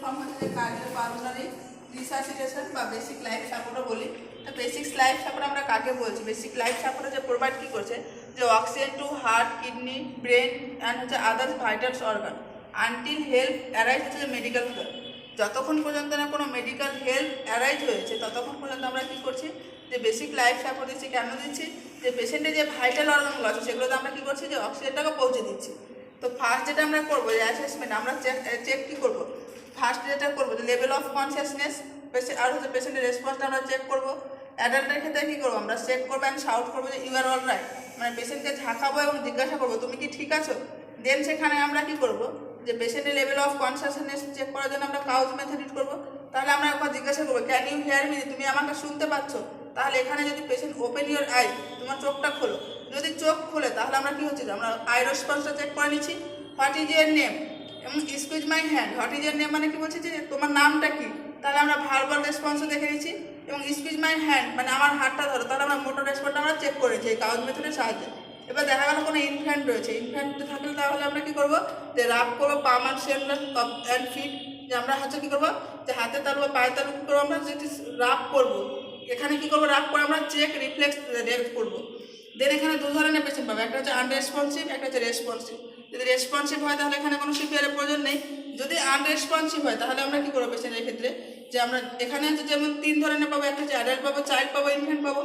Form হচ্ছে যে cardiopulmonary resuscitation বা বেসিক লাইফ সাপোর্টও বলি। তো বেসিক লাইফ সাপোর্ট আমরা কাকে বলছি? বেসিক লাইফ সাপোর্ট হচ্ছে প্রোভাইড কী করছে, যে oxygen to heart, kidney, brain and হচ্ছে others vitals organ until help arise হচ্ছে যে মেডিকেল ফিল্ড। যতক্ষণ পর্যন্ত না কোনো মেডিকেল হেল্প অ্যারাইজ হয়েছে ততক্ষণ পর্যন্ত আমরা কী করছি, যে বেসিক লাইফ সাপোর্ট দিচ্ছি। কেন দিচ্ছি? যে পেশেন্টের যে ভাইটাল অর্গানগুলো আছে সেগুলোতে আমরা কী করছি, যে অক্সিজেনটাকে পৌঁছে দিচ্ছি। তো ফার্স্ট যেটা আমরা করবো, যে অ্যাসেসমেন্ট, আমরা চেক কী করবো, ফার্স্ট যেটা করবো যে লেভেল অফ কনসিয়াসনেস, আর হচ্ছে পেশেন্টের রেসপন্সটা আমরা চেক করবো। অ্যাডাল্টের ক্ষেত্রে কী করবো, আমরা চেক করবো অ্যান্ড শাউট করবো যে ইউ আর অল রাইট, মানে পেশেন্টকে ঝাঁকাবো এবং জিজ্ঞাসা করবো তুমি কি ঠিক আছো। দেন সেখানে আমরা কী করবো, যে পেশেন্টের লেভেল অফ কনসিয়াসনেস চেক করার জন্য আমরা কাউজ মেথড ইউজ করবো। তাহলে আমরা একবার জিজ্ঞাসা করবো ক্যান ইউ হিয়ার মি, তুমি আমাকে শুনতে পাচ্ছ। তাহলে এখানে যদি পেশেন্ট ওপেন ইউর আই, তোমার চোখটা খোলো, যদি চোখ খোলে তাহলে আমরা কী হচ্ছে, আমরা আই রেসপন্সটা চেক করে নিচ্ছি। হোয়াট ইজ ইউর নেম এবং squeeze my hand, what is your name মানে কি বলছি, যে তোমার নামটা কি, তাহলে আমরা ভার্বাল রেসপন্সও দেখে নিচ্ছি। এবং স্কুইজ মাই হ্যান্ড মানে আমার হাতটা ধরো, তাহলে আমরা মোটর রেসপন্সটা আমরা চেক করেছি এই কাউজ মেথডের সাহায্যে। এবার দেখা গেল কোনো ইনফ্যান্ট রয়েছে, ইনফ্যান্ট থাকলে তাহলে আমরা কী করবো, যে রাব করবো পাম অ্যান্ড শোল্ডার অ্যান্ড ফিট, যে আমরা হচ্ছে কী করবো, যে হাতে তালু বা পায়ে তালু কী করবো, আমরা যেটি রাব করবো, এখানে কী করবো, রাব করে আমরা চেক রিফ্লেক্স করবো। দেন এখানে দু ধরনের পেশেন্ট পাবে, একটা হচ্ছে আনরেসপন্সিভ, একটা হচ্ছে রেসপন্সিভ। যদি রেসপন্সিভ হয় তাহলে এখানে কোনো সিপিআরের প্রয়োজন নেই। যদি আনরেসপন্সিভ হয় তাহলে আমরা কী করবো পেশেন্টের ক্ষেত্রে, যে আমরা এখানে হচ্ছে যেমন তিন ধরনের পাবো, একটা হচ্ছে অ্যাডাল্ট পাবো, চাইল্ড পাবো, ইনফ্যান্ট পাবো।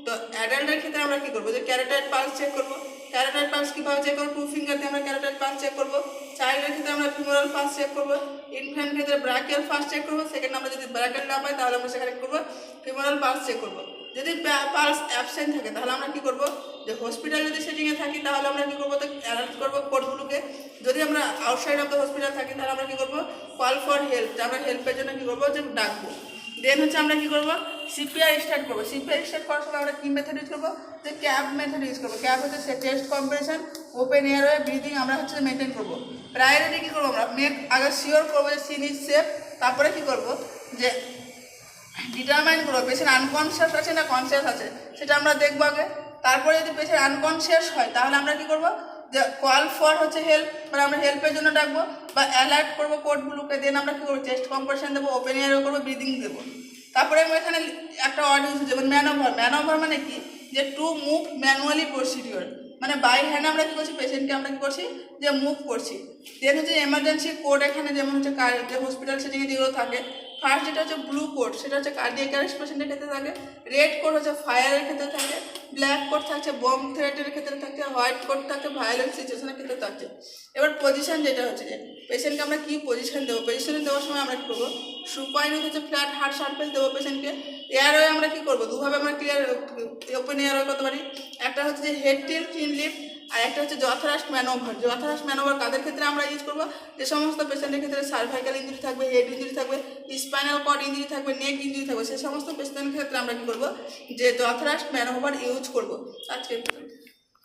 তো অ্যাডাল্টের ক্ষেত্রে আমরা কী করবো, যে ক্যারোটাইড পালস চেক করবো। ক্যারোটাইড পালস কীভাবে চেক করবো, 2 ফিঙ্গার দিয়ে আমরা ক্যারোটাইড পালস চেক করবো। চাইল্ডের ক্ষেত্রে আমরা ফিমোরাল পালস চেক করবো। ইনফ্যান্ট ক্ষেত্রে ব্রাকিয়াল পালস চেক করবো। সেকেন্ড আমরা যদি ব্রাকিয়াল না পাই তাহলে আমরা সেখানে কী করবো, ফিমোরাল পালস চেক করবো। যদি পালস অ্যাবসেন্ট থাকে তাহলে আমরা কী করবো, যে হসপিটাল যদি সেটিংয়ে থাকি তাহলে আমরা কী করবো, তো অ্যালার্ট করবো কোডগুলোকে। যদি আমরা আউটসাইড অফ দ্য হসপিটাল থাকি তাহলে আমরা কী করবো, কল ফর হেল্প, যে আমরা হেল্পের জন্য কী করবো, যে ডাকবো। দেন হচ্ছে আমরা কী করবো, সিপিআর স্টার্ট করবো। সিপিআর স্টার্ট করার সময় আমরা কী মেথড ইউজ করবো, যে ক্যাব মেথড ইউজ করবো। ক্যাব হচ্ছে সে chest compression, open airway breathing আমরা হচ্ছে মেনটেন করবো। প্রায়োরিটি কী করবো, আমরা আগে শিওর করবো যে সিন ইজ সেফ। তারপরে কী করবো, যে ডিটারমাইন করবো পেশেন্ট আনকনসিয়াস আছে না কনসিয়াস আছে সেটা আমরা দেখবো আগে। তারপরে যদি পেশেন্ট আনকনসিয়াস হয় তাহলে আমরা কী করবো, যে কল ফর হচ্ছে হেল্প, মানে আমরা হেল্পের জন্য ডাকবো বা অ্যালার্ট করবো কোডগুলোকে। দেন আমরা কী করবো, চেস্ট কম্প্রেশন দেবো, ওপেন এয়ারও করবো, ব্রিদিং দেবো। তারপরে আমি এখানে একটা ওয়ার্ড ইউজ হচ্ছে যেমন ম্যানোভার। ম্যানোভার মানে কি, যে টু মুভ ম্যানুয়ালি প্রসিডিওর, মানে বাই হ্যান্ড আমরা কী করছি, পেশেন্টকে আমরা কী করছি, যে মুভ করছি। দেন হচ্ছে এমার্জেন্সি কোড, এখানে যেমন হচ্ছে যে হসপিটাল সেটিংয়ে যেগুলো থাকে, ফার্স্ট যেটা হচ্ছে ব্লু কোড, সেটা হচ্ছে কার্ডিয়াক অ্যারেস্ট পেশেন্টের ক্ষেত্রে থাকে। রেড কোড হচ্ছে ফায়ারের ক্ষেত্রে থাকে। ব্ল্যাক কোড থাকছে বম থ্রেটের ক্ষেত্রে থাকছে। হোয়াইট কোড থাকছে ভায়োলেন্ট সিচুয়েশনের ক্ষেত্রে থাকছে। এবার পজিশন যেটা হচ্ছে, যে পেশেন্টকে আমরা কী পজিশন দেবো, পজিশনে দেওয়ার সময় আমরা কী করবো, সুপাইন হচ্ছে ফ্ল্যাট হার্ট সারফেস দেবো পেশেন্টকে। এয়ারওয়ে আমরা কী করবো, দুভাবে আমরা ক্লিয়ার ওপেন এয়ারওয়ে করতে পারি। একটা হচ্ছে যে হেড টিল চিন লিফট, আর একটা হচ্ছে জথরাস্ট ম্যানোভার। জথরাস্ট ম্যানোভার কাদের ক্ষেত্রে আমরা ইউজ করবো, যে সমস্ত পেশেন্টের ক্ষেত্রে সার্ভাইকাল ইঞ্জুরি থাকবে, হেড ইঞ্জুরি থাকবে, স্পাইনাল কর্ড ইঞ্জুরি থাকবে, নেক ইঞ্জুরি থাকবে, সেই সমস্ত পেশেন্টের ক্ষেত্রে আমরা কী করবো, যে জথরাস্ট ম্যানোভার ইউজ করবো। আজকে